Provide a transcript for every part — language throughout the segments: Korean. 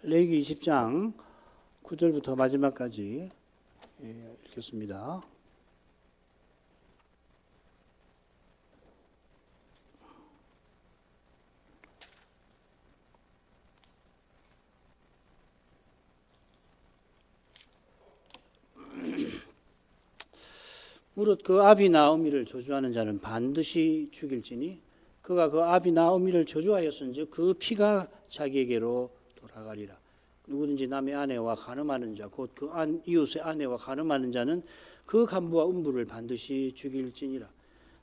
레위기 20장 9절부터 마지막까지 읽겠습니다. 무릇 그 아비 나오미를 저주하는 자는 반드시 죽일지니 그가 그 아비 나오미를 저주하였은즉 그 피가 자기에게로 돌아가리라. 누구든지 남의 아내와 간음하는 자 곧 그 이웃의 아내와 간음하는 자는 그 간부와 음부를 반드시 죽일지니라.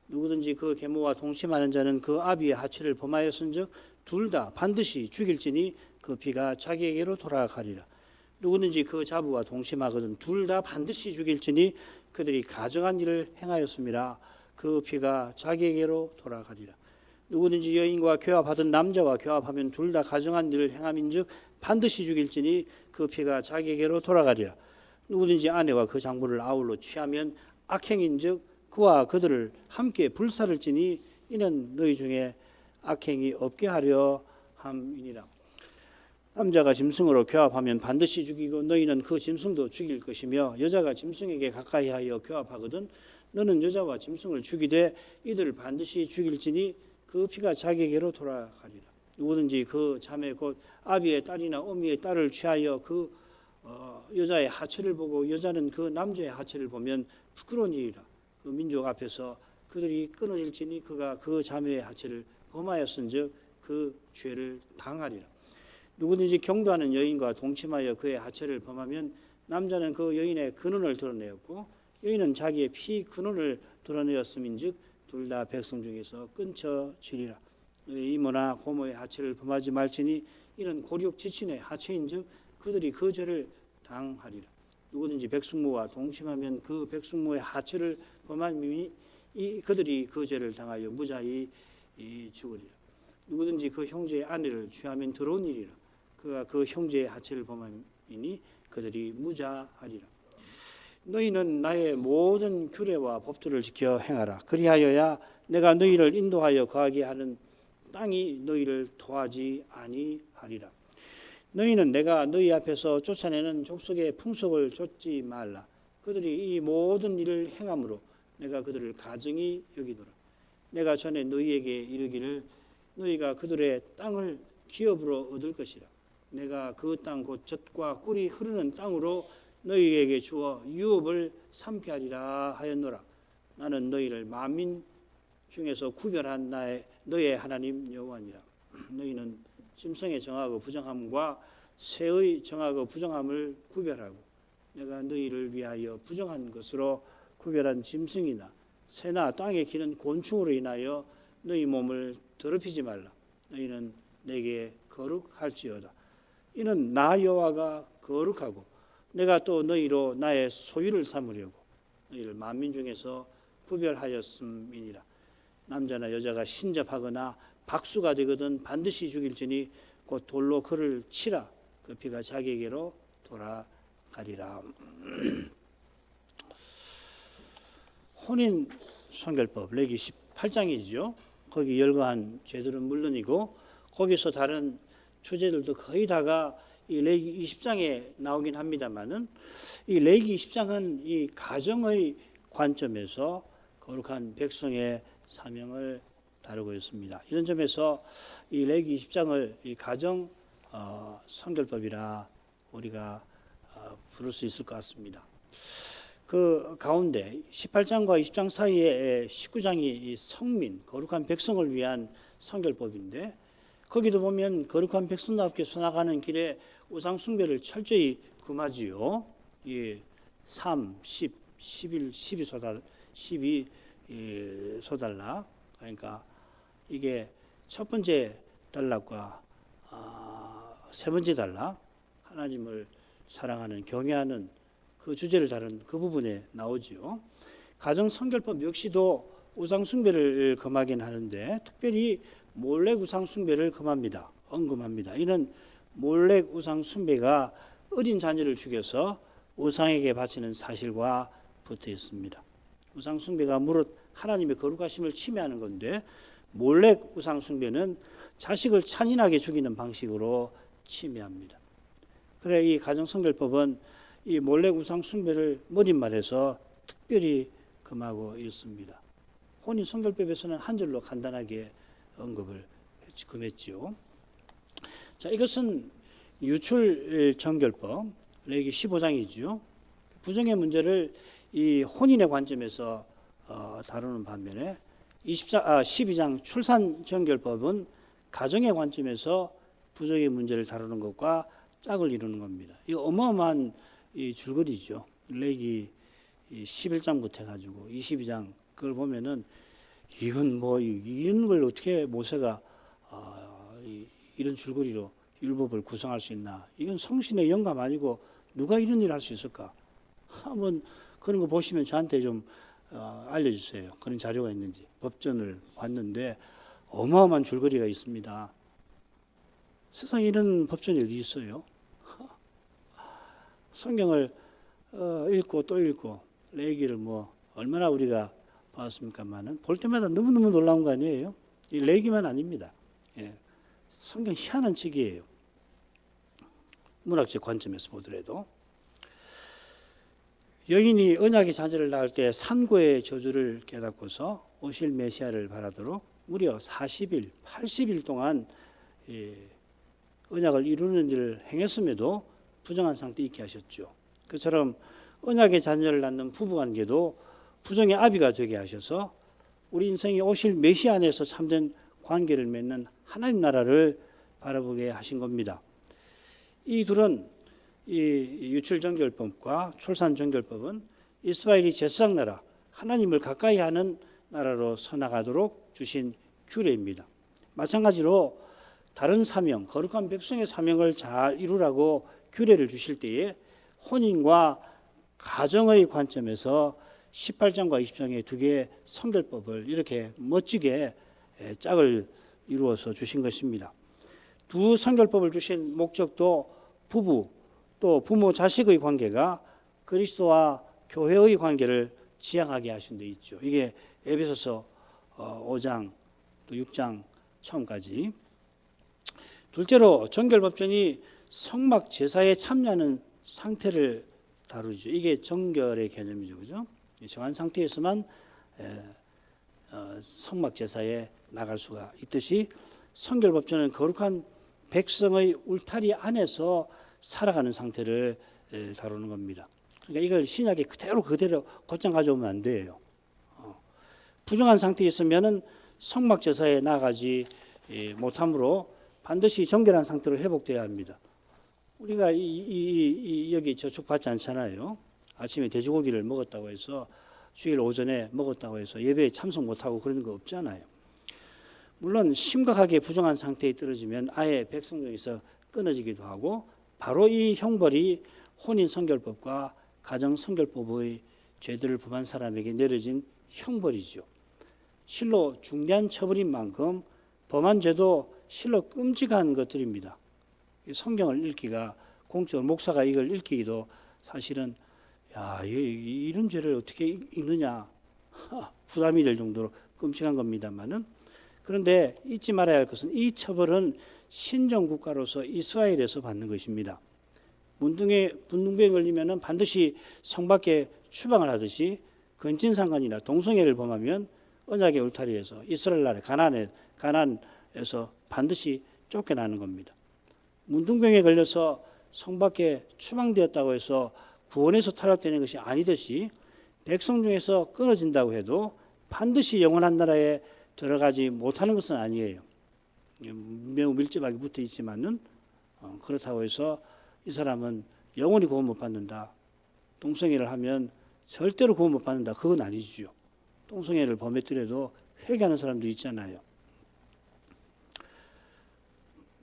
누구든지 그 계모와 동침하는 자는 그 아비의 하체를 범하였은즉 둘 다 반드시 죽일지니 그 피가 자기에게로 돌아가리라. 누구든지 그 자부와 동침하거든 둘 다 반드시 죽일지니 그들이 가정한 일을 행하였음이라. 그 피가 자기에게로 돌아가리라. 누구든지 여인과 교합하던 남자와 교합하면 둘 다 가정한 일을 행함인즉 반드시 죽일지니 그 피가 자기에게로 돌아가리라. 누구든지 아내와 그 장부를 아울러 취하면 악행인즉 그와 그들을 함께 불사를 지니 이는 너희 중에 악행이 없게 하려 함이니라. 남자가 짐승으로 교합하면 반드시 죽이고 너희는 그 짐승도 죽일 것이며 여자가 짐승에게 가까이하여 교합하거든 너는 여자와 짐승을 죽이되 이들을 반드시 죽일지니 그 피가 자기에게로 돌아가리라. 누구든지 그 자매 곧 아비의 딸이나 어미의 딸을 취하여 그 여자의 하체를 보고 여자는 그 남자의 하체를 보면 부끄러운 일이라. 그 민족 앞에서 그들이 끊어질지니 그가 그 자매의 하체를 범하였은즉 그 죄를 당하리라. 누구든지 경도하는 여인과 동침하여 그의 하체를 범하면 남자는 그 여인의 근원을 드러내었고 여인은 자기의 피 근원을 드러내었음인즉 둘 다 백성 중에서 끊쳐지리라. 이모나 고모의 하체를 범하지 말지니 이는 고륙 지친의 하체인즉 그들이 그 죄를 당하리라. 누구든지 백숙모와 동침하면 그 백숙모의 하체를 범하니 그들이 그 죄를 당하여 무자히 죽으리라. 누구든지 그 형제의 아내를 취하면 더러운 일이라. 그가 그 형제의 하체를 범하니 그들이 무자하리라. 너희는 나의 모든 규례와 법도를 지켜 행하라. 그리하여야 내가 너희를 인도하여 거하게 하는 땅이 너희를 토하지 아니하리라. 너희는 내가 너희 앞에서 쫓아내는 족속의 풍속을 좇지 말라. 그들이 이 모든 일을 행함으로 내가 그들을 가증히 여기노라. 내가 전에 너희에게 이르기를 너희가 그들의 땅을 기업으로 얻을 것이라. 내가 그 땅 곧 젖과 꿀이 흐르는 땅으로 너희에게 주어 유업을 삼게 하리라 하였노라. 나는 너희를 만민 중에서 구별한 너의 하나님 여호와니라. 너희는 짐승의 정하고 부정함과 새의 정하고 부정함을 구별하고 내가 너희를 위하여 부정한 것으로 구별한 짐승이나 새나 땅에 기는 곤충으로 인하여 너희 몸을 더럽히지 말라. 너희는 내게 거룩할지어다. 이는 나 여호와가 거룩하고 내가 또 너희로 나의 소유를 삼으려고 너희를 만민 중에서 구별하였음이니라. 남자나 여자가 신접하거나 박수가 되거든 반드시 죽일지니 곧 돌로 그를 치라. 그 피가 자기에게로 돌아가리라. 혼인 성결법 레위기 18장이죠. 거기 열거한 죄들은 물론이고 거기서 다른 주제들도 거의 다가 이 레위기 20장에 나오긴 합니다만은 이 레위기 20장은 이 가정의 관점에서 거룩한 백성의 사명을 다루고 있습니다. 이런 점에서 이 레위기 20장을 이 가정 성결법이라 우리가 부를 수 있을 것 같습니다. 그 가운데 18장과 20장 사이에 19장이 이 성민, 거룩한 백성을 위한 성결법인데 거기도 보면 거룩한 백성답게 서나가는 길에 우상 숭배를 철저히 금하지요. 3, 10, 11, 12 소달락. 그러니까 이게 첫 번째 단락과 세 번째 단락, 하나님을 사랑하는 경외하는 그 주제를 다룬 그 부분에 나오지요. 가정 성결법 역시도 우상 숭배를 금하긴 하는데 특별히 몰렉 우상 숭배를 금합니다. 언급합니다. 이는 몰렉 우상 숭배가 어린 자녀를 죽여서 우상에게 바치는 사실과 붙어 있습니다. 우상 숭배가 무릇 하나님의 거룩하심을 침해하는 건데 몰렉 우상 숭배는 자식을 잔인하게 죽이는 방식으로 침해합니다. 그래 이 가정성결법은 이 몰래 우상 숭배를 머릿말에서 특별히 금하고 있습니다. 혼인성결법에서는 한 줄로 간단하게 언급을 금했지요. 자, 이것은 유출정결법 레위기 15장이지요. 부정의 문제를 이 혼인의 관점에서 다루는 반면에 12장 출산정결법은 가정의 관점에서 부정의 문제를 다루는 것과 짝을 이루는 겁니다. 이 어마어마한 이 줄거리죠. 레위기 11장부터 해가지고 22장 그걸 보면은 이건 뭐 이런 걸 어떻게 모세가 이런 줄거리로 율법을 구성할 수 있나? 이건 성신의 영감 아니고 누가 이런 일을 할 수 있을까? 한번 그런 거 보시면 저한테 좀 알려주세요. 그런 자료가 있는지. 법전을 봤는데 어마어마한 줄거리가 있습니다. 세상에 이런 법전이 어디 있어요? 성경을 읽고 또 읽고 레위기를 뭐 얼마나 우리가 봤습니까만은 볼 때마다 너무너무 놀라운 거 아니에요? 이 레위기만 아닙니다. 예. 성경 희한한 책이에요. 문학적 관점에서 보더라도 여인이 언약의 자녀를 낳을 때 산고의 저주를 깨닫고서 오실 메시아를 바라도록 무려 40일, 80일 동안 언약을 이루는 일을 행했음에도 부정한 상태에 있게 하셨죠. 그처럼 언약의 자녀를 낳는 부부관계도 부정의 아비가 되게 하셔서 우리 인생에 오실 메시아 안에서 참된 관계를 맺는 하나님 나라를 바라보게 하신 겁니다. 이 둘은 이 유출정결법과 출산정결법은 이스라엘이 제사장 나라, 하나님을 가까이 하는 나라로 서나가도록 주신 규례입니다. 마찬가지로 다른 사명, 거룩한 백성의 사명을 잘 이루라고 규례를 주실 때에 혼인과 가정의 관점에서 18장과 20장의 두 개의 성결법을 이렇게 멋지게 짝을 이루어서 주신 것입니다. 두 성결법을 주신 목적도 부부 또 부모 자식의 관계가 그리스도와 교회의 관계를 지향하게 하신 데 있죠. 이게 에베소서 5장 또 6장 처음까지. 둘째로 정결법전이 성막 제사에 참여하는 상태를 다루죠. 이게 정결의 개념이죠, 그죠? 정한 상태에서만 성막 제사에 나갈 수가 있듯이 성결법전은 거룩한 백성의 울타리 안에서 살아가는 상태를 다루는 겁니다. 그러니까 이걸 신약에 그대로 곧장 가져오면 안 돼요. 부정한 상태에 있으면은 성막 제사에 나가지 못하므로 반드시 정결한 상태로 회복돼야 합니다. 우리가 여기 저축받지 않잖아요. 아침에 돼지고기를 먹었다고 해서 주일 오전에 먹었다고 해서 예배에 참석 못하고 그런 거 없잖아요. 물론 심각하게 부정한 상태에 떨어지면 아예 백성 중에서 끊어지기도 하고 바로 이 형벌이 혼인성결법과 가정성결법의 죄들을 범한 사람에게 내려진 형벌이죠. 실로 중대한 처벌인 만큼 범한 죄도 실로 끔찍한 것들입니다. 성경을 읽기가 공적으로 목사가 이걸 읽기도 사실은 이런 죄를 어떻게 읽느냐 부담이 될 정도로 끔찍한 겁니다만은 그런데 잊지 말아야 할 것은 이 처벌은 신정국가로서 이스라엘에서 받는 것입니다. 문둥병에 걸리면 반드시 성 밖에 추방을 하듯이 근친상간이나 동성애를 범하면 언약의 울타리에서 이스라엘 나라 가나안에서 반드시 쫓겨나는 겁니다. 문둥병에 걸려서 성 밖에 추방되었다고 해서 구원에서 탈락되는 것이 아니듯이 백성 중에서 끊어진다고 해도 반드시 영원한 나라에 들어가지 못하는 것은 아니에요. 매우 밀접하게 붙어 있지만은 그렇다고 해서 이 사람은 영원히 구원 못 받는다. 동성애를 하면 절대로 구원 못 받는다. 그건 아니지요. 동성애를 범했더라도 회개하는 사람도 있잖아요.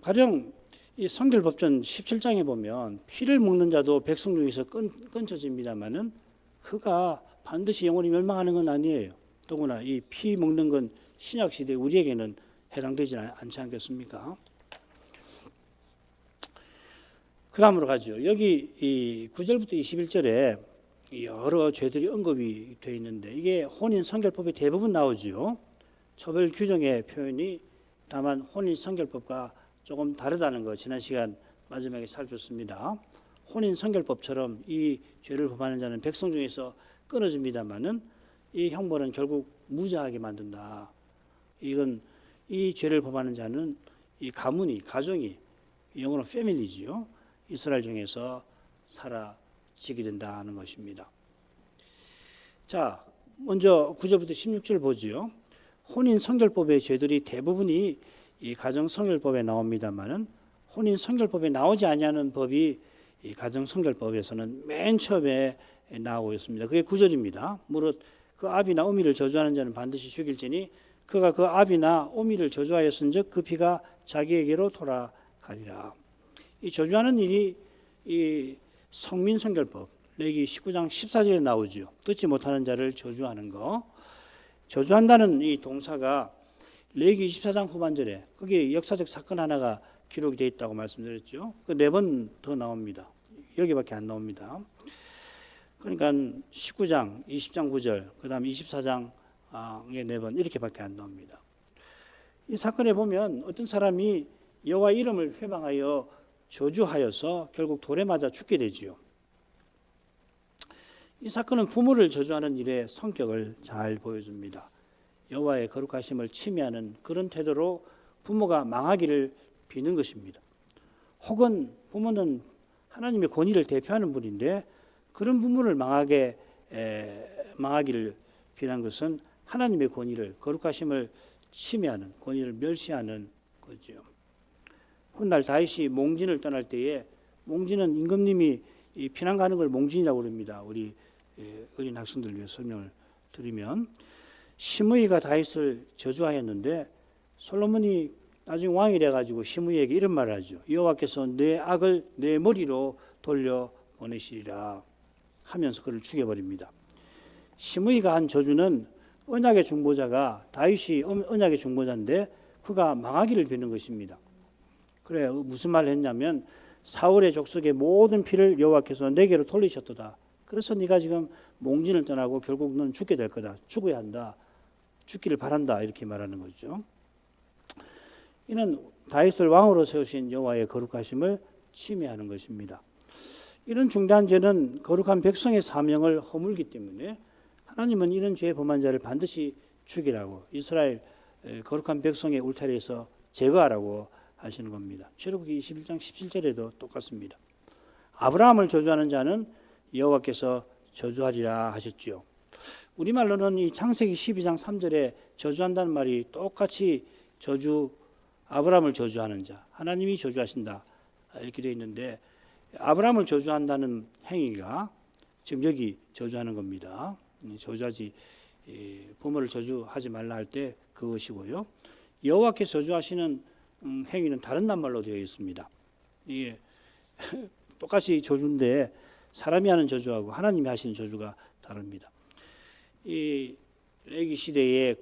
가령 이 성결법전 17장에 보면 피를 먹는 자도 백성 중에서 끊쳐집니다만은 그가 반드시 영원히 멸망하는 건 아니에요. 더구나 이 피 먹는 건 신약 시대 우리에게는 해당되지 않지 않겠습니까? 그 다음으로 가죠. 여기 이 9절부터 21절에 여러 죄들이 언급이 되어 있는데 이게 혼인 성결법에 대부분 나오지요. 처벌 규정의 표현이 다만 혼인 성결법과 조금 다르다는 거 지난 시간 마지막에 살폈습니다. 혼인 성결법처럼 이 죄를 범하는 자는 백성 중에서 끊어집니다마는 이 형벌은 결국 무자하게 만든다. 이건 이 죄를 범하는 자는 이 가정이 영어로 패밀리지요. 이스라엘 중에서 사라지게 된다는 것입니다. 자, 먼저 9절부터 16절 보지요. 혼인 성결법의 죄들이 대부분이 이 가정 성결법에 나옵니다만은 혼인 성결법에 나오지 아니하는 법이 이 가정 성결법에서는 맨 처음에 나오고 있습니다. 그게 9절입니다. 무릇 그 아비나 어미를 저주하는 자는 반드시 죽일지니 그가 그 아비나 어미를 저주하였은즉 그 피가 자기에게로 돌아가리라. 이 저주하는 일이 이 성민 성결법 레위기 19장 14절에 나오죠. 듣지 못하는 자를 저주하는 거. 저주한다는 이 동사가 레위기 24장 후반절에 거기에 역사적 사건 하나가 기록이 되어 있다고 말씀드렸죠. 그 4번 더 나옵니다. 여기밖에 안 나옵니다. 그러니까 19장, 20장 9절, 그 다음 24장에 4번 이렇게밖에 안 나옵니다. 이 사건에 보면 어떤 사람이 여호와 이름을 회방하여 저주하여서 결국 돌에 맞아 죽게 되지요. 이 사건은 부모를 저주하는 일의 성격을 잘 보여줍니다. 여호와의 거룩하심을 침해하는 그런 태도로 부모가 망하기를 비는 것입니다. 혹은 부모는 하나님의 권위를 대표하는 분인데 그런 부모를 망하기를 비난 것은 하나님의 권위를 거룩하심을 침해하는 권위를 멸시하는 거죠. 훗날 다윗이 몽진을 떠날 때에 몽진은 임금님이 피난 가는 걸 몽진이라고 부릅니다. 우리 어린 학생들 위해 설명을 드리면 시므이가 다윗을 저주하였는데 솔로몬이 나중에 왕이 돼가지고 시므이에게 이런 말을 하죠. 여호와께서 내 악을 내 머리로 돌려 보내시리라 하면서 그를 죽여버립니다. 시므이가 한 저주는 언약의 중보자가 다윗이 언약의 중보자인데 그가 망하기를 비는 것입니다. 그래 무슨 말을 했냐면 사울의 족속의 모든 피를 여호와께서 내게로 돌리셨도다. 그래서 네가 지금 몽진을 떠나고 결국 넌 죽게 될 거다. 죽어야 한다. 죽기를 바란다. 이렇게 말하는 거죠. 이는 다윗을 왕으로 세우신 여호와의 거룩하심을 침해하는 것입니다. 이런 중대한 죄는 거룩한 백성의 사명을 허물기 때문에 하나님은 이런 죄에 범한 자를 반드시 죽이라고 이스라엘 거룩한 백성의 울타리에서 제거하라고 하시는 겁니다. 출애굽기 21장 17절에도 똑같습니다. 아브라함을 저주하는 자는 여호와께서 저주하리라 하셨죠. 우리말로는 이 창세기 12장 3절에 저주한다는 말이 똑같이 아브라함을 저주하는 자, 하나님이 저주하신다 이렇게 되어 있는데 아브라함을 저주한다는 행위가 지금 여기 저주하는 겁니다. 저주하지 부모를 저주하지 말라 할 때 그것이고요. 여호와께 저주하시는 행위는 다른 낱말로 되어 있습니다. 이게 똑같이 저주인데 사람이 하는 저주하고 하나님이 하시는 저주가 다릅니다. 이 레위기 시대에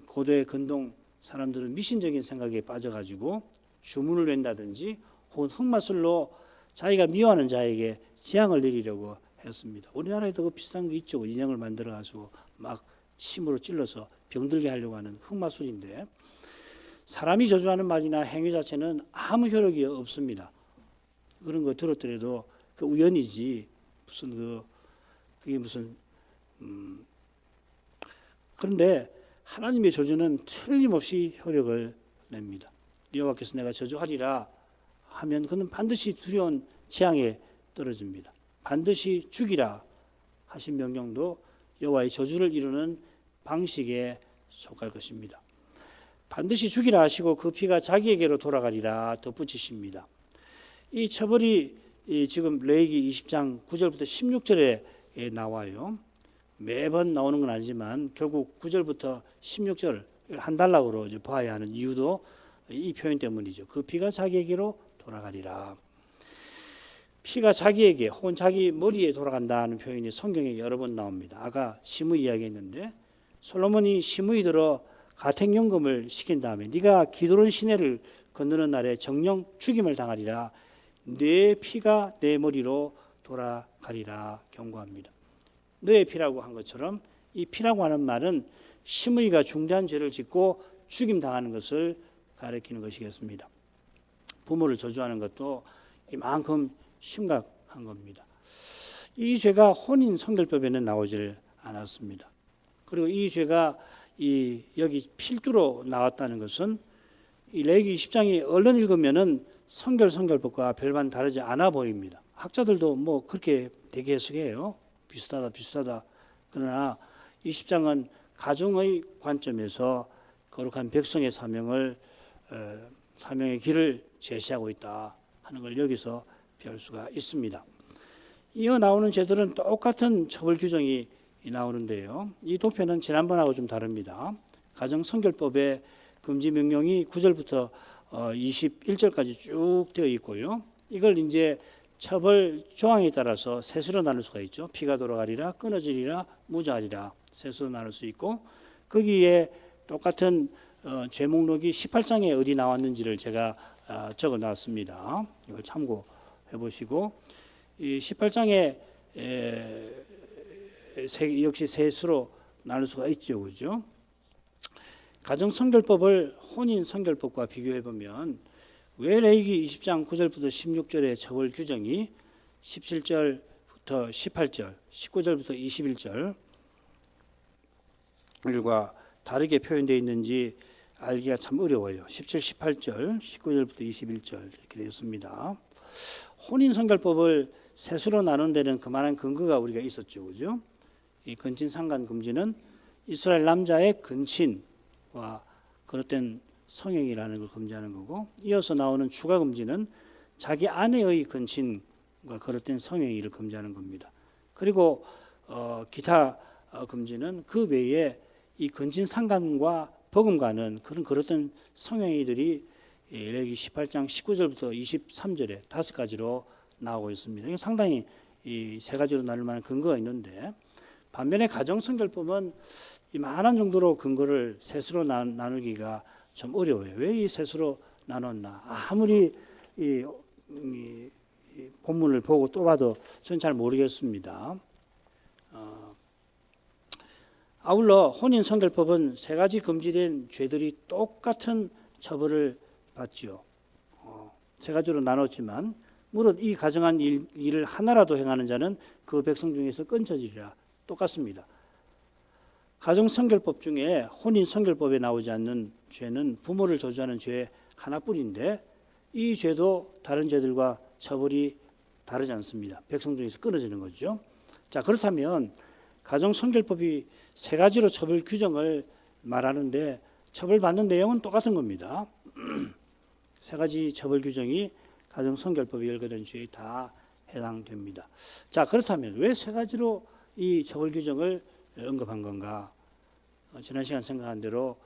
고대 근동 사람들은 미신적인 생각에 빠져가지고 주문을 낸다든지 혹은 흑마술로 자기가 미워하는 자에게 재앙을 내리려고 했습니다. 우리나라에도 그 비슷한 게 있죠. 인형을 만들어가지고 막 침으로 찔러서 병들게 하려고 하는 흑마술인데 사람이 저주하는 말이나 행위 자체는 아무 효력이 없습니다. 그런 거 들었더라도 그 우연이지 그게 무슨 그런데 하나님의 저주는 틀림없이 효력을 냅니다. 여호와께서 내가 저주하리라 하면 그는 반드시 두려운 재앙에 떨어집니다. 반드시 죽이라 하신 명령도 여호와의 저주를 이루는 방식에 속할 것입니다. 반드시 죽이라 하시고 그 피가 자기에게로 돌아가리라 덧붙이십니다. 이 처벌이 지금 레위기 20장 9절부터 16절에 나와요. 매번 나오는 건 아니지만 결국 9절부터 16절 한 단락으로 봐야 하는 이유도 이 표현 때문이죠. 그 피가 자기에게로 돌아가리라. 피가 자기에게 혹은 자기 머리에 돌아간다는 표현이 성경에 여러 번 나옵니다. 아까 시므이 이야기했는데 솔로몬이 시므이 들어 가택연금을 시킨 다음에 네가 기드론 시내를 건너는 날에 정령 죽임을 당하리라. 내 피가 내 머리로 돌아가리라 경고합니다. 너의 피라고 한 것처럼 이 피라고 하는 말은 시므이가 중대한 죄를 짓고 죽임 당하는 것을 가리키는 것이겠습니다. 부모를 저주하는 것도 이만큼 한 겁니다. 이 죄가 혼인 성결법에는 나오질 않았습니다. 그리고 이 죄가 여기 필두로 나왔다는 것은 이 레위기 20장이 얼른 읽으면은 성결법과 별반 다르지 않아 보입니다. 학자들도 뭐 그렇게 되게 해석해요. 비슷하다. 그러나 20장은 가정의 관점에서 거룩한 백성의 사명의 길을 제시하고 있다 하는 걸 여기서 배울 수가 있습니다. 이어 나오는 죄들은 똑같은 처벌 규정이 나오는데요. 이 도표는 지난번하고 좀 다릅니다. 가정성결법의 금지 명령이 9절부터 21절까지 쭉 되어 있고요. 이걸 이제 처벌 조항에 따라서 셋으로 나눌 수가 있죠. 피가 돌아가리라, 끊어지리라, 무자하리라 셋으로 나눌 수 있고, 거기에 똑같은 죄 목록이 18장에 어디 나왔는지를 제가 적어 놨습니다. 이걸 참고해 보시고, 이 18장에 역시 셋으로 나눌 수가 있죠, 그죠? 가정 성결법을 혼인 성결법과 비교해 보면 왜 레위기 20장 9절부터 16절의 처벌 규정이 17절부터 18절, 19절부터 21절과 다르게 표현되어 있는지 알기가 참 어려워요. 17, 18절, 19절부터 21절 이렇게 되어 있습니다. 혼인 성결법을 셋으로 나눈 데는 그만한 근거가 우리가 있었죠, 그죠? 이 근친 상간 금지는 이스라엘 남자의 근친과 그릇된 성행이라는 걸 금지하는 거고, 이어서 나오는 추가 금지는 자기 아내의 근친과 그릇된 성행위를 금지하는 겁니다. 그리고 기타 금지는 그 외에 이 근친 상간과 버금가는 그런 그릇된 성행위들이 레위기 18장 19절부터 23절에 5가지로 나오고 있습니다. 이게 상당히 이 3가지로 나눌 만한 근거가 있는데, 반면에 가정성결법은 이만한 정도로 근거를 셋으로 나누기가 좀 어려워요. 왜 이 셋으로 나눴나? 아무리 이 본문을 보고 또 봐도 저는 잘 모르겠습니다. 아울러 혼인 성결법은 3가지 금지된 죄들이 똑같은 처벌을 받지요. 3가지로 나눴지만, 무릇 이 가정한 일을 하나라도 행하는 자는 그 백성 중에서 끊어지리라. 똑같습니다. 가정 성결법 중에 혼인 성결법에 나오지 않는 죄는 부모를 저주하는 죄 하나뿐인데, 이 죄도 다른 죄들과 처벌이 다르지 않습니다. 백성 중에서 끊어지는 거죠. 자, 그렇다면 가정 성결법이 3가지로 처벌 규정을 말하는데 처벌받는 내용은 똑같은 겁니다. 3가지 처벌 규정이 가정 성결법에 열거된 죄에 다 해당됩니다. 자, 그렇다면 왜 3가지로 이 처벌 규정을 언급한 건가? 지난 시간 생각한 대로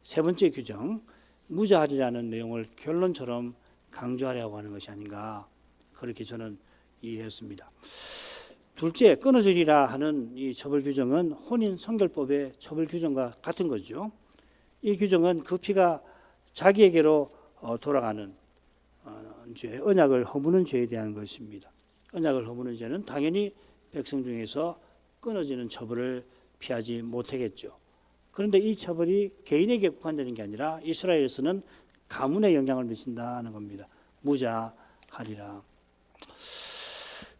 3번째 규정, 무자하리라는 내용을 결론처럼 강조하려고 하는 것이 아닌가, 그렇게 저는 이해했습니다. 둘째, 끊어지리라 하는 이 처벌 규정은 혼인 성결법의 처벌 규정과 같은 거죠. 이 규정은 그 피가 자기에게로 돌아가는 죄, 언약을 허무는 죄에 대한 것입니다. 언약을 허무는 죄는 당연히 백성 중에서 끊어지는 처벌을 피하지 못하겠죠. 그런데 이 처벌이 개인에게 국한되는 게 아니라 이스라엘에서는 가문에 영향을 미친다는 겁니다. 무자하리라.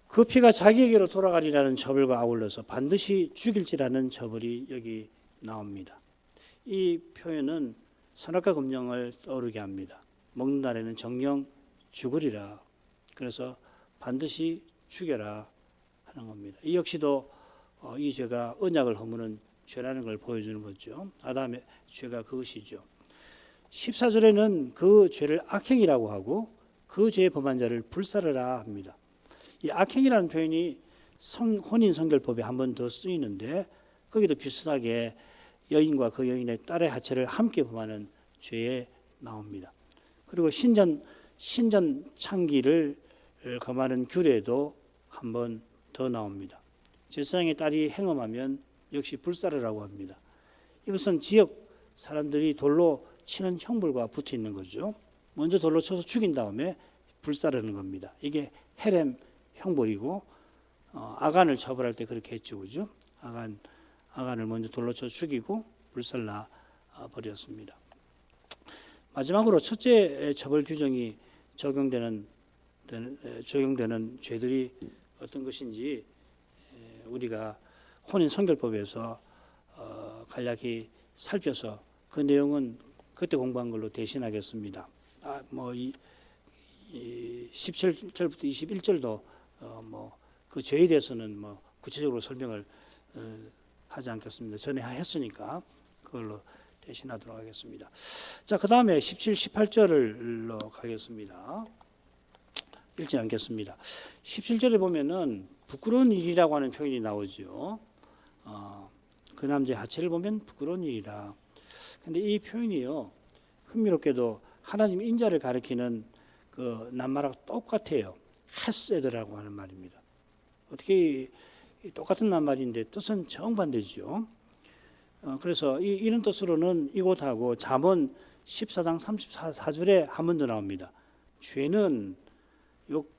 그 피가 자기에게로 돌아가리라는 처벌과 아울러서 반드시 죽일지라는 처벌이 여기 나옵니다. 이 표현은 선악과 금령을 떠오르게 합니다. 먹는 날에는 정령 죽으리라. 그래서 반드시 죽여라 하는 겁니다. 이 역시도 이 죄가 언약을 허무는 죄라는 걸 보여주는 거죠. 아담의 죄가 그것이죠. 14절에는 그 죄를 악행이라고 하고 그 죄에 범한 자를 불사르라 합니다. 이 악행이라는 표현이 혼인 성결법에 한 번 더 쓰이는데, 거기도 비슷하게 여인과 그 여인의 딸의 하체를 함께 범하는 죄에 나옵니다. 그리고 신전 창기를 금하는 규례도 한 번 더 나옵니다. 제사장의 딸이 행음하면 역시 불사르라고 합니다. 이것은 지역 사람들이 돌로 치는 형벌과 붙어 있는 거죠. 먼저 돌로 쳐서 죽인 다음에 불사르는 겁니다. 이게 헤렘 형벌이고, 아간을 처벌할 때 그렇게 했죠, 그죠? 아간을 먼저 돌로 쳐 죽이고 불살라 버렸습니다. 마지막으로 첫째 처벌 규정이 적용되는 적용되는 죄들이 어떤 것인지 우리가 혼인 성결법에서 간략히 살펴서 그 내용은 그때 공부한 걸로 대신하겠습니다. 이 17절부터 21절도 그 죄에 대해서는 구체적으로 설명을 하지 않겠습니다. 전에 했으니까 그걸로 대신하도록 하겠습니다. 자, 그 다음에 17, 18절로 가겠습니다. 읽지 않겠습니다. 17절에 보면은 부끄러운 일이라고 하는 표현이 나오죠. 그 남자의 하체를 보면 부끄러운 일이라. 근데 이 표현이요, 흥미롭게도 하나님 인자를 가리키는 그 낱말하고 똑같아요. 헤세드라고 하는 말입니다. 어떻게 똑같은 낱말인데 뜻은 정반대죠. 그래서 이런 뜻으로는 이곳하고 잠언 14장 34절에 한 번 더 나옵니다. 죄는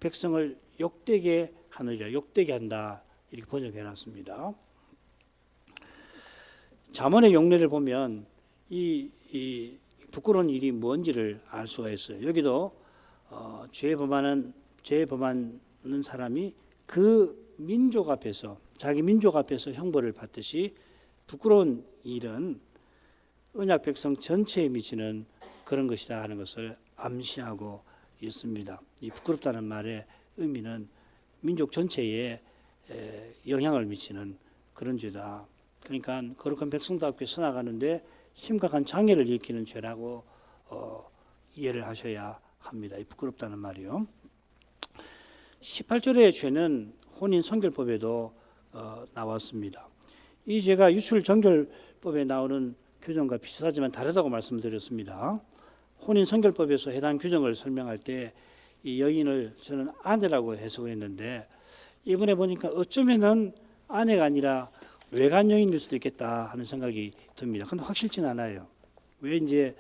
백성을 욕되게 하느니라, 욕되게 한다, 이렇게 번역해 놨습니다. 잠언의 용례를 보면 이 부끄러운 일이 뭔지를 알 수가 있어요. 여기도 죄 범하는 사람이 그 민족 앞에서, 자기 민족 앞에서 형벌을 받듯이 부끄러운 일은 언약 백성 전체에 미치는 그런 것이다 하는 것을 암시하고 있습니다. 이 부끄럽다는 말의 의미는 민족 전체에 영향을 미치는 그런 죄다. 그러니까 거룩한 백성답게 서나가는데 심각한 장애를 일으키는 죄라고 이해를 하셔야 합니다. 이 부끄럽다는 말이요. 18절의 죄는 혼인 성결법에도 나왔습니다. 이 죄가 유출 정결법에 나오는 규정과 비슷하지만 다르다고 말씀드렸습니다. 혼인 성결법에서 해당 규정을 설명할 때 이 여인을 저는 아내라고 해석을 했는데, 이번에 보니까 어쩌면은 아내가 아니라 외간 여인일 수도 있겠다 하는 생각이 듭니다. 근데 확실치는 않아요. 왜 이제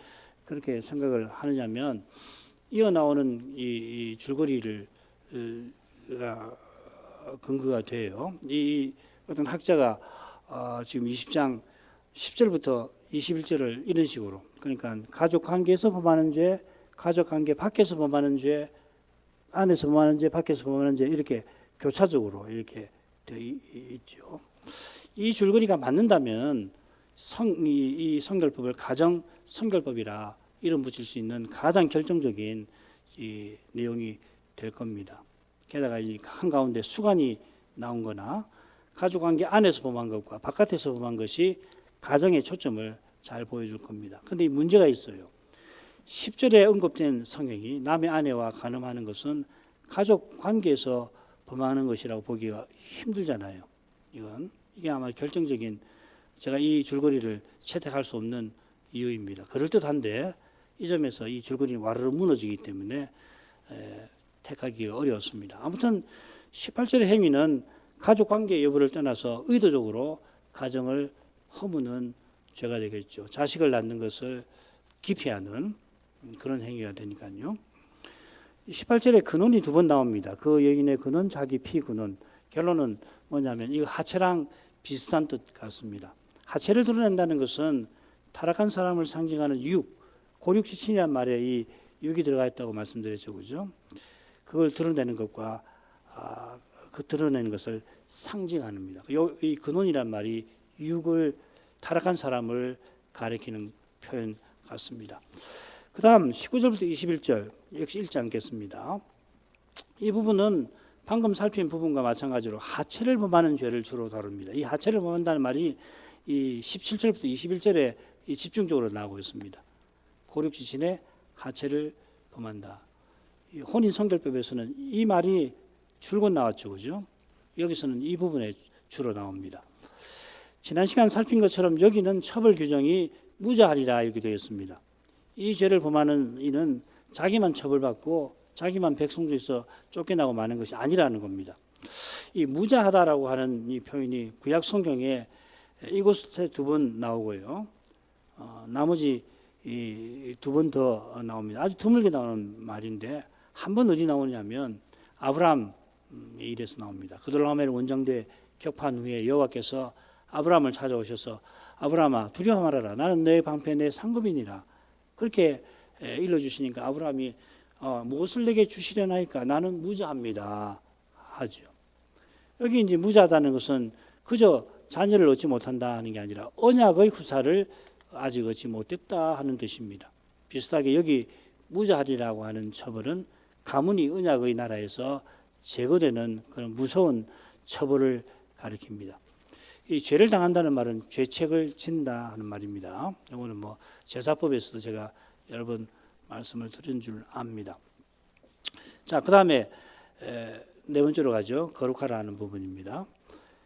그렇게 생각을 하느냐면, 이어 나오는 이 줄거리를 근거가 돼요. 이 어떤 학자가 지금 20장 10절부터 21절을 이런 식으로, 그러니까 가족 관계에서 범하는 죄, 가족 관계 밖에서 범하는 죄, 안에서 범하는 죄, 밖에서 범하는 죄, 이렇게 교차적으로 이렇게 되어 있죠. 이 줄거리가 맞는다면 이 성결법을 가정 성결법이라 이름 붙일 수 있는 가장 결정적인 이 내용이 될 겁니다. 게다가 이 한가운데 수간이 나온 거나 가족관계 안에서 범한 것과 바깥에서 범한 것이 가정의 초점을 잘 보여줄 겁니다. 그런데 이 문제가 있어요. 10절에 언급된 성행이 남의 아내와 간음하는 것은 가족관계에서 범하는 것이라고 보기가 힘들잖아요. 이게 아마 결정적인, 제가 이 줄거리를 채택할 수 없는 이유입니다. 그럴듯한데 이 점에서 이 줄거리는 와르르 무너지기 때문에 택하기가 어려웠습니다. 아무튼 18절의 행위는 가족관계 여부를 떠나서 의도적으로 가정을 허무는 죄가 되겠죠. 자식을 낳는 것을 기피하는 그런 행위가 되니까요. 18절에 근원이 두 번 나옵니다. 그 여인의 근원, 자기 피 근원. 결론은 뭐냐면 이거 하체랑 비슷한 뜻 같습니다. 하체를 드러낸다는 것은 타락한 사람을 상징하는 육, 고육지친이란 말에 이 육이 들어가 있다고 말씀드렸죠, 그죠? 그걸 드러내는 것과 그 드러내는 것을 상징합니다. 이 근원이란 말이 육을, 타락한 사람을 가리키는 표현 같습니다. 그 다음 19절부터 21절 역시 읽지 않겠습니다. 이 부분은 방금 살핀 부분과 마찬가지로 하체를 범하는 죄를 주로 다룹니다. 이 하체를 범한다는 말이 이 17절부터 21절에 집중적으로 나오고 있습니다. 고륙지신의 하체를 범한다. 혼인 성결법에서는 이 말이 줄곧 나왔죠, 그죠? 여기서는 이 부분에 주로 나옵니다. 지난 시간 살핀 것처럼 여기는 처벌 규정이 무자하리라 이렇게 되어 있습니다. 이 죄를 범하는 이는 자기만 처벌받고 자기만 백성 중에서 쫓겨나고 마는 것이 아니라는 겁니다. 이 무자하다라고 하는 이 표현이 구약 성경에 이곳에 두 번 나오고요. 나머지 두 번 더 나옵니다. 아주 드물게 나오는 말인데 한 번 어디 나오냐면 아브라함의 일에서 나옵니다. 그돌라오멜 원정대 격판 후에 여호와께서 아브라함을 찾아오셔서 아브라함아 두려워 말아라. 나는 너의 방패 내 상급이니라. 그렇게 일러주시니까 아브라함이 무엇을 내게 주시려나이까 나는 무자합니다 하죠. 여기 이제 무자하다는 것은 그저 자녀를 얻지 못한다 하는 게 아니라 언약의 후사를 아직 얻지 못했다 하는 뜻입니다. 비슷하게 여기 무자하리라고 하는 처벌은 가문이 언약의 나라에서 제거되는 그런 무서운 처벌을 가리킵니다. 이 죄를 당한다는 말은 죄책을 진다 하는 말입니다. 이거는 뭐 제사법에서도 제가 여러 번 말씀을 드린 줄 압니다. 자, 그 다음에 네 번째로 가죠. 거룩하라는 부분입니다.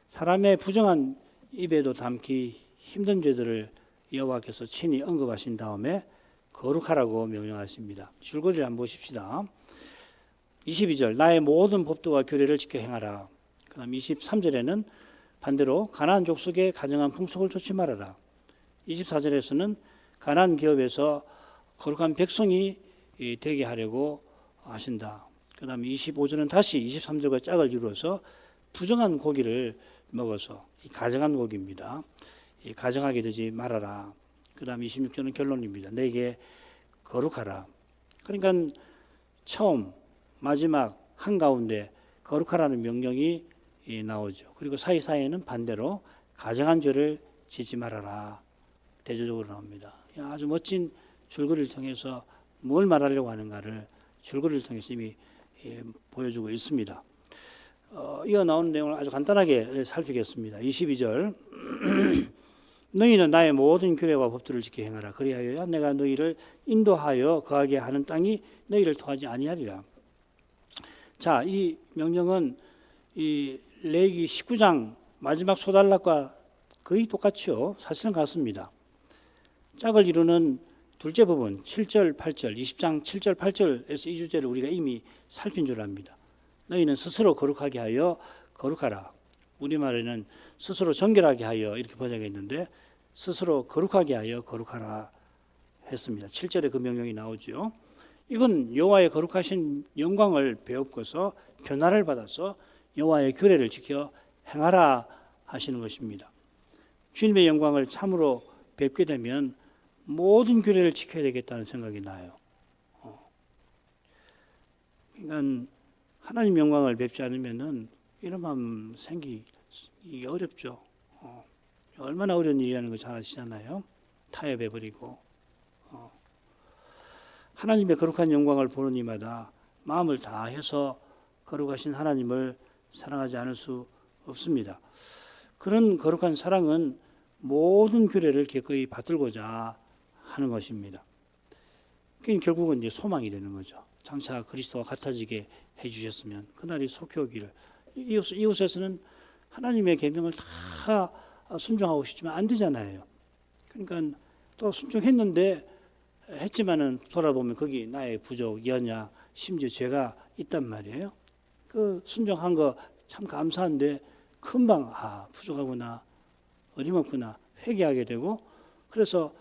사람의 부정한 입에도 담기 힘든 죄들을 여호와께서 친히 언급하신 다음에 거룩하라고 명령하십니다. 줄거리를 한번 보십시다. 22절 나의 모든 법도와 규례를 지켜 행하라. 그 다음 23절에는 반대로 가나안 족속의 가정한 풍속을 좇지 말아라. 24절에서는 가나안 기업에서 거룩한 백성이 되게 하려고 하신다. 그 다음에 25절은 다시 23절과 짝을 이루어서 부정한 고기를 먹어서 가정한 고기입니다. 가정하게 되지 말아라. 그 다음 26절은 결론입니다. 내게 거룩하라. 그러니까 처음 마지막 한가운데 거룩하라는 명령이 나오죠. 그리고 사이사이에는 반대로 가정한 죄를 지지 말아라. 대조적으로 나옵니다. 아주 멋진 줄거리를 통해서 뭘 말하려고 하는가를 줄거리를 통해서 이미 보여주고 있습니다. 이어 나오는 내용을 아주 간단하게 살피겠습니다. 22절 너희는 나의 모든 규례와 법들을 지켜 행하라. 그리하여야 내가 너희를 인도하여 거하게 하는 땅이 너희를 토하지 아니하리라. 자, 이 명령은 이 레위기 19장 마지막 소달락과 거의 똑같죠. 사실은 같습니다. 짝을 이루는 둘째 부분 7절, 8절, 20장 7절, 8절에서 이 주제를 우리가 이미 살핀 줄 압니다. 너희는 스스로 거룩하게 하여 거룩하라. 우리말에는 스스로 정결하게 하여 이렇게 번역했는데 스스로 거룩하게 하여 거룩하라 했습니다. 7절에 그 명령이 나오죠. 이건 여호와의 거룩하신 영광을 배웁고서 변화를 받아서 여호와의 규례를 지켜 행하라 하시는 것입니다. 주님의 영광을 참으로 뵙게 되면 모든 규례를 지켜야 되겠다는 생각이 나요. 그러니까 하나님 영광을 뵙지 않으면은 이런 마음 생기기 어렵죠. 얼마나 어려운 일이라는 거 잘 아시잖아요. 타협해버리고 하나님의 거룩한 영광을 보는 이마다 마음을 다해서 거룩하신 하나님을 사랑하지 않을 수 없습니다. 그런 거룩한 사랑은 모든 규례를 기꺼이 받들고자 하는 것입니다. 그러니까 결국은 이제 소망이 되는 거죠. 장차 그리스도와 같아지게 해주셨으면 그날이 속히 오기를. 이웃에서는 하나님의 계명을 다 순종하고 싶지만 안 되잖아요. 그러니까 또 순종했는데 했지만은 돌아보면 거기 나의 부족, 연약, 심지어 죄가 있단 말이에요. 그 순종한 거 참 감사한데 금방 부족하구나, 어림없구나 회개하게 되고 그래서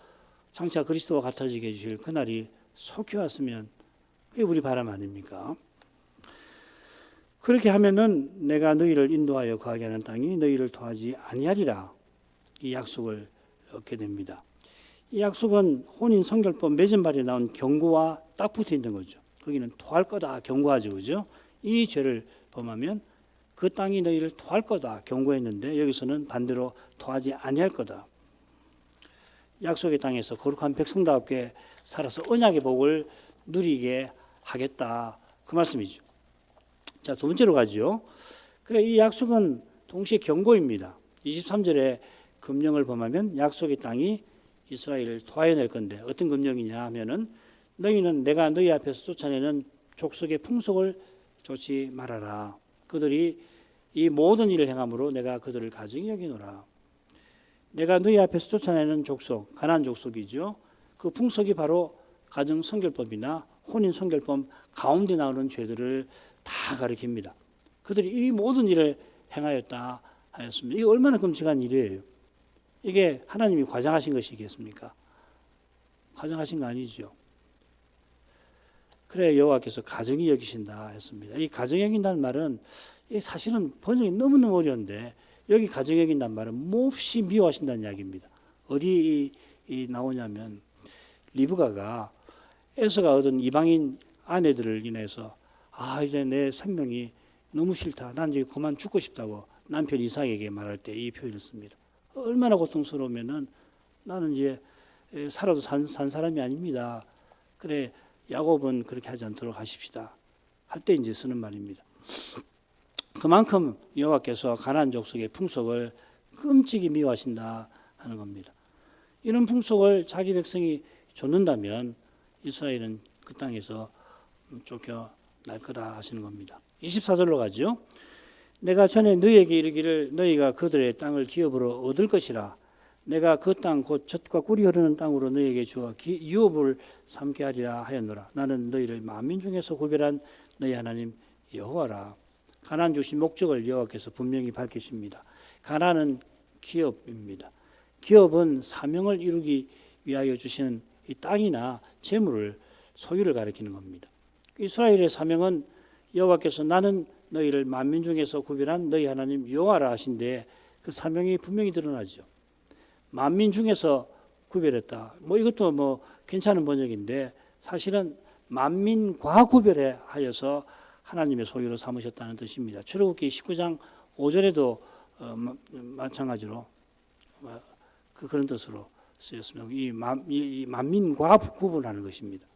장차 그리스도와 같아지게 해주실 그날이 속히 왔으면 그게 우리 바람 아닙니까? 그렇게 하면은 내가 너희를 인도하여 거하게 하는 땅이 너희를 토하지 아니하리라. 이 약속을 얻게 됩니다. 이 약속은 혼인 성결법 맺은발에 나온 경고와 딱 붙어 있는 거죠. 거기는 토할 거다 경고하죠, 그죠? 이 죄를 범하면 그 땅이 너희를 토할 거다 경고했는데 여기서는 반대로 토하지 아니할 거다. 약속의 땅에서 거룩한 백성답게 살아서 언약의 복을 누리게 하겠다 그 말씀이죠. 자, 두 번째로 가죠. 그래, 이 약속은 동시에 경고입니다. 23절에 금령을 범하면 약속의 땅이 이스라엘을 토하여낼 건데 어떤 금령이냐 하면은 너희는 내가 너희 앞에서 쫓아내는 족속의 풍속을 좇지 말아라. 그들이 이 모든 일을 행함으로 내가 그들을 가증히 여기노라. 내가 너희 앞에서 쫓아내는 족속, 가나안 족속이죠. 그 풍속이 바로 가정 성결법이나 혼인 성결법 가운데 나오는 죄들을 다 가리킵니다. 그들이 이 모든 일을 행하였다 하였습니다. 이게 얼마나 끔찍한 일이에요. 이게 하나님이 과장하신 것이겠습니까? 과장하신 거 아니죠. 그래 여호와께서 가정히 여기신다 했습니다. 이 가정히 여긴다는 말은 사실은 번역이 너무너무 어려운데 여기 가정히 여긴다는 말은 몹시 미워하신다는 이야기입니다. 어디 나오냐면 리브가가 에서가 얻은 이방인 아내들을 인해서 이제 내 생명이 너무 싫다. 난 이제 그만 죽고 싶다고 남편 이삭에게 말할 때 이 표현을 씁니다. 얼마나 고통스러우면은 나는 이제 살아도 산 사람이 아닙니다. 그래 야곱은 그렇게 하지 않도록 하십시다. 할 때 이제 쓰는 말입니다. 그만큼 여호와께서 가나안 족속의 풍속을 끔찍이 미워하신다 하는 겁니다. 이런 풍속을 자기 백성이 좇는다면 이스라엘은 그 땅에서 쫓겨날 거다 하시는 겁니다. 24절로 가죠. 내가 전에 너희에게 이르기를 너희가 그들의 땅을 기업으로 얻을 것이라. 내가 그 땅 곧 젖과 꿀이 흐르는 땅으로 너희에게 주어 유업을 삼게 하리라 하였노라. 나는 너희를 만민 중에서 구별한 너희 하나님 여호와라. 가나안 주신 목적을 여호와께서 분명히 밝히십니다. 가나안은 기업입니다. 기업은 사명을 이루기 위하여 주시는 이 땅이나 재물을 소유를 가리키는 겁니다. 이스라엘의 사명은 여호와께서 나는 너희를 만민 중에서 구별한 너희 하나님 여호와라 하신데 그 사명이 분명히 드러나죠. 만민 중에서 구별했다. 이것도 괜찮은 번역인데 사실은 만민과 구별해 하여서 하나님의 소유로 삼으셨다는 뜻입니다. 출애굽기 19장 5절에도 마찬가지로 그런 뜻으로 쓰였습니다. 이 만민과 구분하는 것입니다.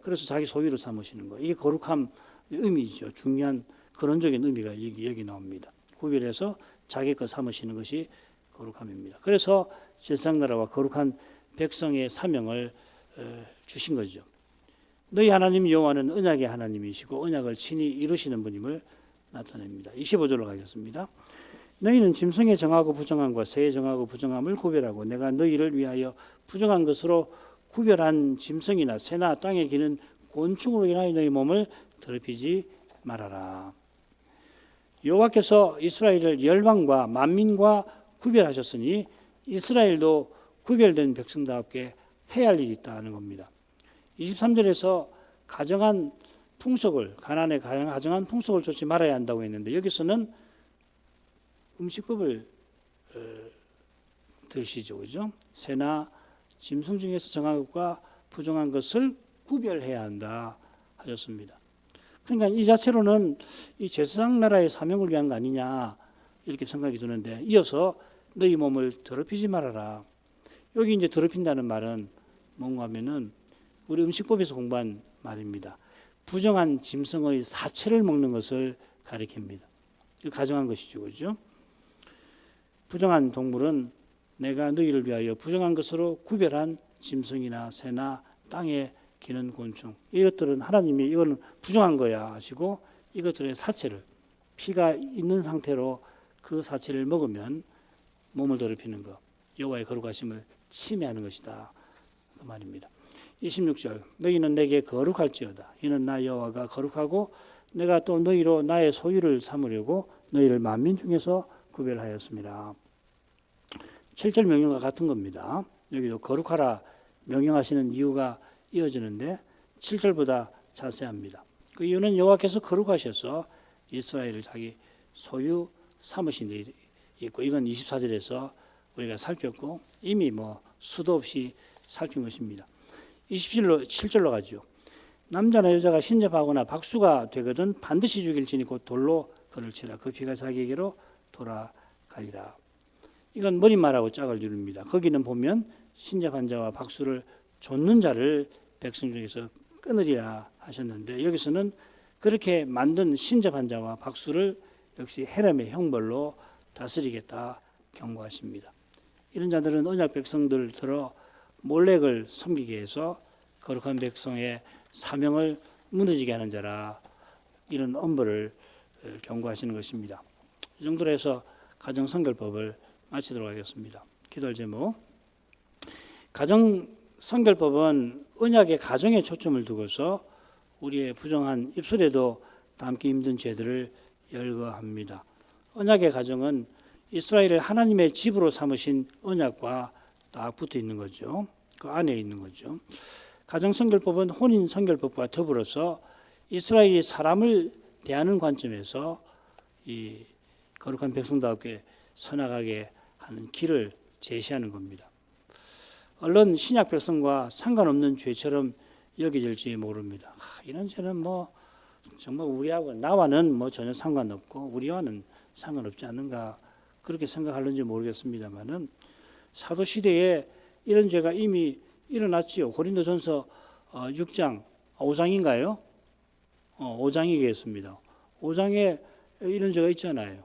그래서 자기 소유로 삼으시는 거예요. 이게 거룩함 의미죠. 중요한 근원적인 의미가 여기 나옵니다. 구별해서 자기 것 삼으시는 것이 거룩함입니다. 그래서 제사장나라와 거룩한 백성의 사명을 주신 거죠. 너희 하나님 여호와는 언약의 하나님이시고 언약을 친히 이루시는 분임을 나타냅니다. 25절로 가겠습니다. 너희는 짐승의 정하고 부정함과 새의 정하고 부정함을 구별하고 내가 너희를 위하여 부정한 것으로 구별한 짐승이나 새나 땅에 기는 곤충으로 인하여 너희 몸을 더럽히지 말아라. 여호와께서 이스라엘을 열방과 만민과 구별하셨으니 이스라엘도 구별된 백성답게 해야 할 일이 있다는 겁니다. 23절에서 가정한 풍속을 가나안의 가정한 풍속을 좇지 말아야 한다고 했는데 여기서는 음식법을 들으시죠, 그죠? 새나 짐승 중에서 정한 것과 부정한 것을 구별해야 한다 하셨습니다. 그러니까 이 자체로는 이 제사장 나라의 사명을 위한 거 아니냐 이렇게 생각이 드는데 이어서 너희 몸을 더럽히지 말아라. 여기 이제 더럽힌다는 말은 뭔가 하면은 우리 음식법에서 공부한 말입니다. 부정한 짐승의 사체를 먹는 것을 가리킵니다. 이거 가정한 것이죠, 그렇죠? 부정한 동물은 내가 너희를 위하여 부정한 것으로 구별한 짐승이나 새나 땅에 기는 곤충, 이것들은 하나님이 이거는 부정한 거야 하시고 이것들의 사체를 피가 있는 상태로 그 사체를 먹으면 몸을 더럽히는 것, 여호와의 거룩하심을 침해하는 것이다 그 말입니다. 26절 너희는 내게 거룩할지어다. 이는 나 여호와가 거룩하고 내가 또 너희로 나의 소유를 삼으려고 너희를 만민 중에서 구별하였습니다. 7절 명령과 같은 겁니다. 여기도 거룩하라 명령하시는 이유가 이어지는데 7절보다 자세합니다. 그 이유는 여호와께서 거룩하셔서 이스라엘을 자기 소유 삼으신 데 있고 이건 24절에서 우리가 살폈고 이미 수도 없이 살핀 것입니다. 27절로 가죠. 남자나 여자가 신접하거나 박수가 되거든 반드시 죽일지니 곧 돌로 그를 치라. 그 피가 자기에게로 돌아가리라. 이건 머리말하고 짝을 이룹니다. 거기는 보면 신접한 자와 박수를 좇는 자를 백성 중에서 끊으리라 하셨는데 여기서는 그렇게 만든 신접한 자와 박수를 역시 헤람의 형벌로 다스리겠다 경고하십니다. 이런 자들은 언약 백성들 들어 몰렉을 섬기게 해서 거룩한 백성의 사명을 무너지게 하는 자라 이런 엄벌을 경고하시는 것입니다. 이 정도로 해서 가정성결법을 마치도록 하겠습니다. 기도할 제목. 가정성결법은 언약의 가정에 초점을 두고서 우리의 부정한 입술에도 담기 힘든 죄들을 열거합니다. 언약의 가정은 이스라엘을 하나님의 집으로 삼으신 언약과 딱 붙어 있는 거죠. 그 안에 있는 거죠. 가정성결법은 혼인성결법과 더불어서 이스라엘이 사람을 대하는 관점에서 이 거룩한 백성답게 서나가게 하는 길을 제시하는 겁니다. 얼른 신약 백성과 상관없는 죄처럼 여겨질지 모릅니다. 이런 죄는 뭐 정말 우리하고 나와는 뭐 전혀 상관없고 우리와는 상관없지 않는가 그렇게 생각하는지 모르겠습니다만은 사도 시대에 이런 죄가 이미 일어났지요. 고린도전서 6장 5장인가요? 5장이겠습니다. 5장에 이런 죄가 있잖아요.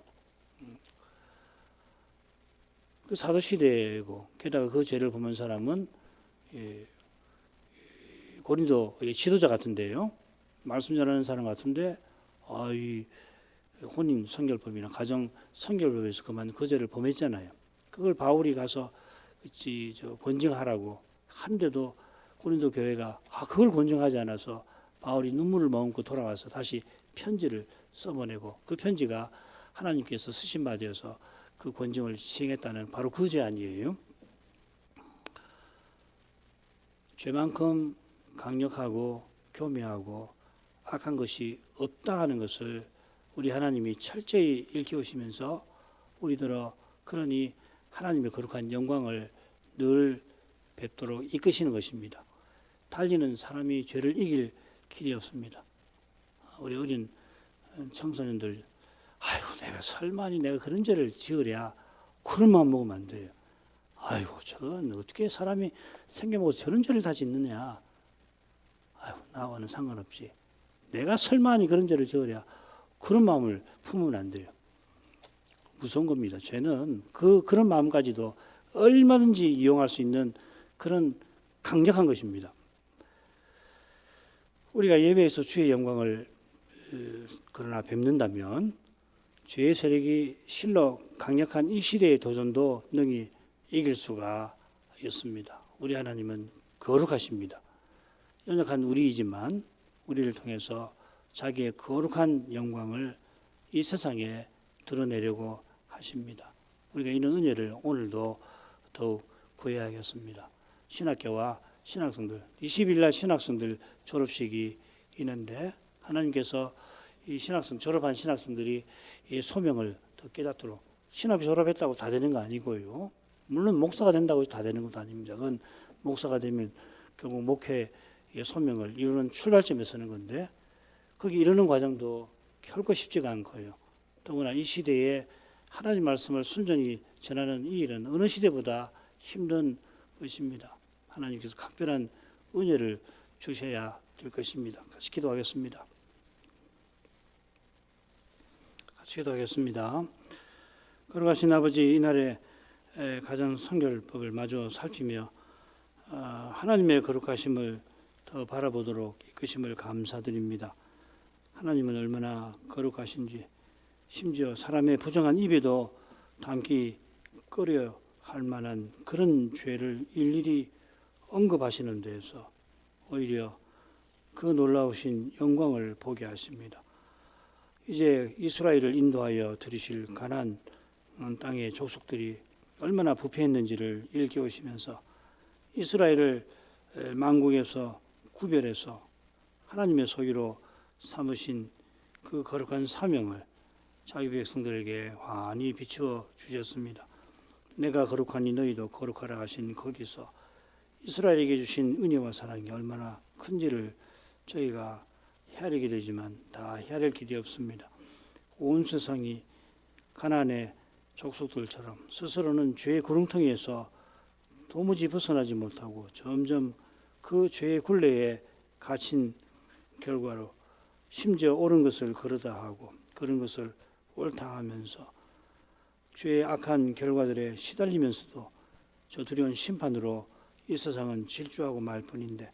그 사도 시대고 게다가 그 죄를 범한 사람은 고린도의 지도자 같은데요. 말씀 전하는 사람 같은데 이 혼인 성결법이나 가정 성결법에서 그만 그 죄를 범했잖아요. 그걸 바울이 가서 권증하라고 하는데도 고린도 교회가 그걸 권증하지 않아서 바울이 눈물을 머금고 돌아와서 다시 편지를 써보내고 그 편지가 하나님께서 쓰신 바 되어서 그 권증을 시행했다는 바로 그 죄 아니에요. 죄만큼 강력하고 교묘하고 악한 것이 없다 하는 것을 우리 하나님이 철저히 일깨우시면서 우리들어 그러니 하나님의 거룩한 영광을 늘 뵙도록 이끄시는 것입니다. 달리는 사람이 죄를 이길 길이 없습니다. 우리 어린 청소년들 아이고 내가 설마니 내가 그런 죄를 지으랴 그런 마음 먹으면 안 돼요. 아이고 저건 어떻게 사람이 생겨먹어서 저런 죄를 다 짓느냐. 아이고 나와는 상관없지. 내가 설마니 그런 죄를 지으랴 그런 마음을 품으면 안 돼요. 무서운 겁니다. 죄는 그런 마음까지도 얼마든지 이용할 수 있는 그런 강력한 것입니다. 우리가 예배에서 주의 영광을 그러나 뵙는다면 죄의 세력이 실로 강력한 이 시대의 도전도 능히 이길 수가 있습니다. 우리 하나님은 거룩하십니다. 연약한 우리이지만 우리를 통해서 자기의 거룩한 영광을 이 세상에 드러내려고 하십니다. 우리가 이런 은혜를 오늘도 더욱 구해야겠습니다. 신학교와 신학생들 20일 날 신학생들 졸업식이 있는데 하나님께서 이 졸업한 신학생들이 이 소명을 더 깨닫도록 신학교 졸업했다고 다 되는 거 아니고요. 물론 목사가 된다고 다 되는 것도 아닙니다. 그건 목사가 되면 결국 목회의 소명을 이루는 출발점에 서는 건데 거기 이루는 과정도 결코 쉽지가 않고요. 더구나 이 시대에 하나님 말씀을 순전히 전하는 이 일은 어느 시대보다 힘든 것입니다. 하나님께서 각별한 은혜를 주셔야 될 것입니다. 같이 기도하겠습니다. 같이 기도하겠습니다. 거룩하신 아버지 이날에 가정 성결법을 마저 살피며 하나님의 거룩하심을 더 바라보도록 이끄심을 감사드립니다. 하나님은 얼마나 거룩하신지 심지어 사람의 부정한 입에도 담기 꺼려 할 만한 그런 죄를 일일이 언급하시는 데에서 오히려 그 놀라우신 영광을 보게 하십니다. 이제 이스라엘을 인도하여 들이실 가나안 땅의 족속들이 얼마나 부패했는지를 일깨우시면서 이스라엘을 만국에서 구별해서 하나님의 소유로 삼으신 그 거룩한 사명을 자기 백성들에게 환히 비추어 주셨습니다. 내가 거룩하니 너희도 거룩하라 하신 거기서 이스라엘에게 주신 은혜와 사랑이 얼마나 큰지를 저희가 헤아리게 되지만 다 헤아릴 길이 없습니다. 온 세상이 가나안의 족속들처럼 스스로는 죄의 구렁텅이에서 도무지 벗어나지 못하고 점점 그 죄의 굴레에 갇힌 결과로 심지어 옳은 것을 그러다 하고 그런 것을 옳다 하면서 죄의 악한 결과들에 시달리면서도 저 두려운 심판으로 이 세상은 질주하고 말 뿐인데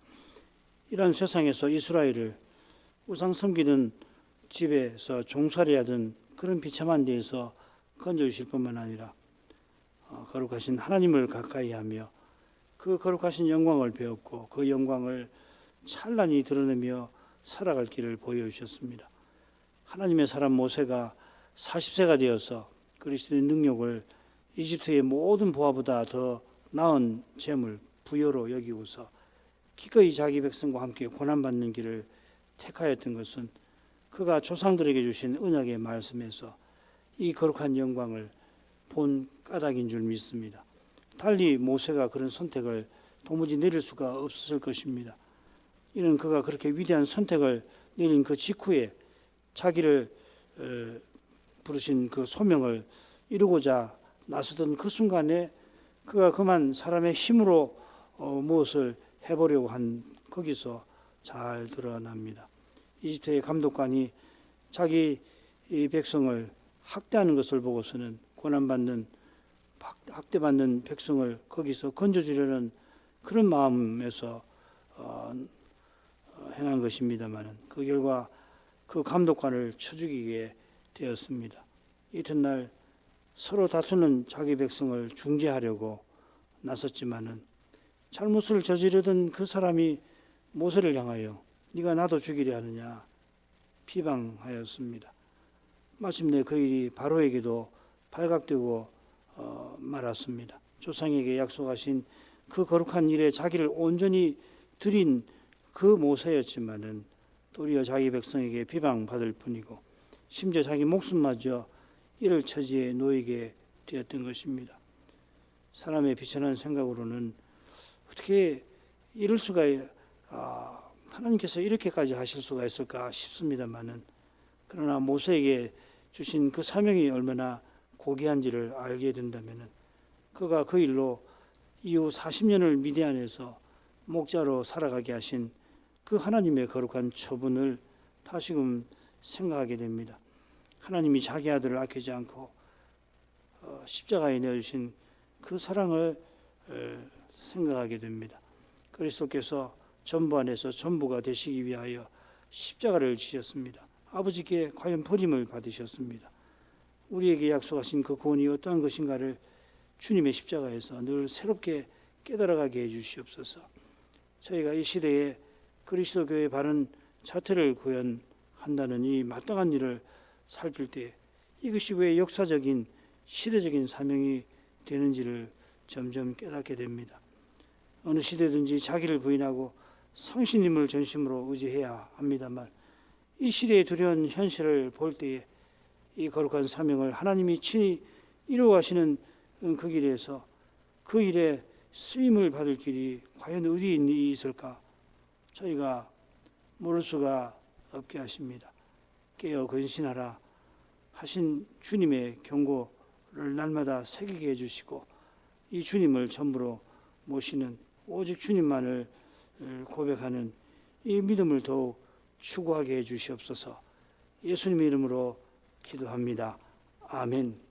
이런 세상에서 이스라엘을 우상 섬기는 집에서 종살이 하던 그런 비참한 데에서 건져주실 뿐만 아니라 거룩하신 하나님을 가까이 하며 그 거룩하신 영광을 배웠고 그 영광을 찬란히 드러내며 살아갈 길을 보여주셨습니다. 하나님의 사람 모세가 40세가 되어서 그리스도의 능력을 이집트의 모든 보화보다 더 나은 재물, 부여로 여기고서 기꺼이 자기 백성과 함께 고난받는 길을 택하였던 것은 그가 조상들에게 주신 언약의 말씀에서 이 거룩한 영광을 본 까닭인 줄 믿습니다. 달리 모세가 그런 선택을 도무지 내릴 수가 없었을 것입니다. 이는 그가 그렇게 위대한 선택을 내린 그 직후에 자기를 부르신 그 소명을 이루고자 나서던 그 순간에 그가 그만 사람의 힘으로 무엇을 해보려고 한 거기서 잘 드러납니다. 이집트의 감독관이 자기 이 백성을 학대하는 것을 보고서는 고난받는 학대받는 백성을 거기서 건져주려는 그런 마음에서 행한 것입니다만 그 결과 그 감독관을 쳐 죽이게 되었습니다. 이튿날 서로 다투는 자기 백성을 중재하려고 나섰지만은 잘못을 저지르던 그 사람이 모세를 향하여 네가 나도 죽이려 하느냐 비방하였습니다. 마침내 그 일이 바로에게도 발각되고 말았습니다. 조상에게 약속하신 그 거룩한 일에 자기를 온전히 드린 그 모세였지만은 도리어 자기 백성에게 비방받을 뿐이고 심지어 자기 목숨마저 이를 처지에 놓이게 되었던 것입니다. 사람의 비천한 생각으로는 어떻게 이럴 수가 하나님께서 이렇게까지 하실 수가 있을까 싶습니다만은 그러나 모세에게 주신 그 사명이 얼마나 고귀한지를 알게 된다면은 그가 그 일로 이후 40년을 미디안에서 목자로 살아가게 하신 그 하나님의 거룩한 처분을 다시금 생각하게 됩니다. 하나님이 자기 아들을 아끼지 않고 십자가에 내어주신 그 사랑을 생각하게 됩니다. 그리스도께서 전부 안에서 전부가 되시기 위하여 십자가를 지셨습니다. 아버지께 과연 버림을 받으셨습니다. 우리에게 약속하신 그 구원이 어떠한 것인가를 주님의 십자가에서 늘 새롭게 깨달아가게 해주시옵소서. 저희가 이 시대에 그리스도 교회의 바른 자태를 구현한다는 이 마땅한 일을 살필 때 이것이 왜 역사적인 시대적인 사명이 되는지를 점점 깨닫게 됩니다. 어느 시대든지 자기를 부인하고 성신님을 전심으로 의지해야 합니다만 이 시대의 두려운 현실을 볼 때에 이 거룩한 사명을 하나님이 친히 이루어가시는 그 길에서 그 일에 쓰임을 받을 길이 과연 어디 있을까 저희가 모를 수가 없게 하십니다. 깨어 근신하라 하신 주님의 경고를 날마다 새기게 해주시고 이 주님을 전부로 모시는 오직 주님만을 고백하는 이 믿음을 더욱 추구하게 해주시옵소서. 예수님의 이름으로 기도합니다. 아멘.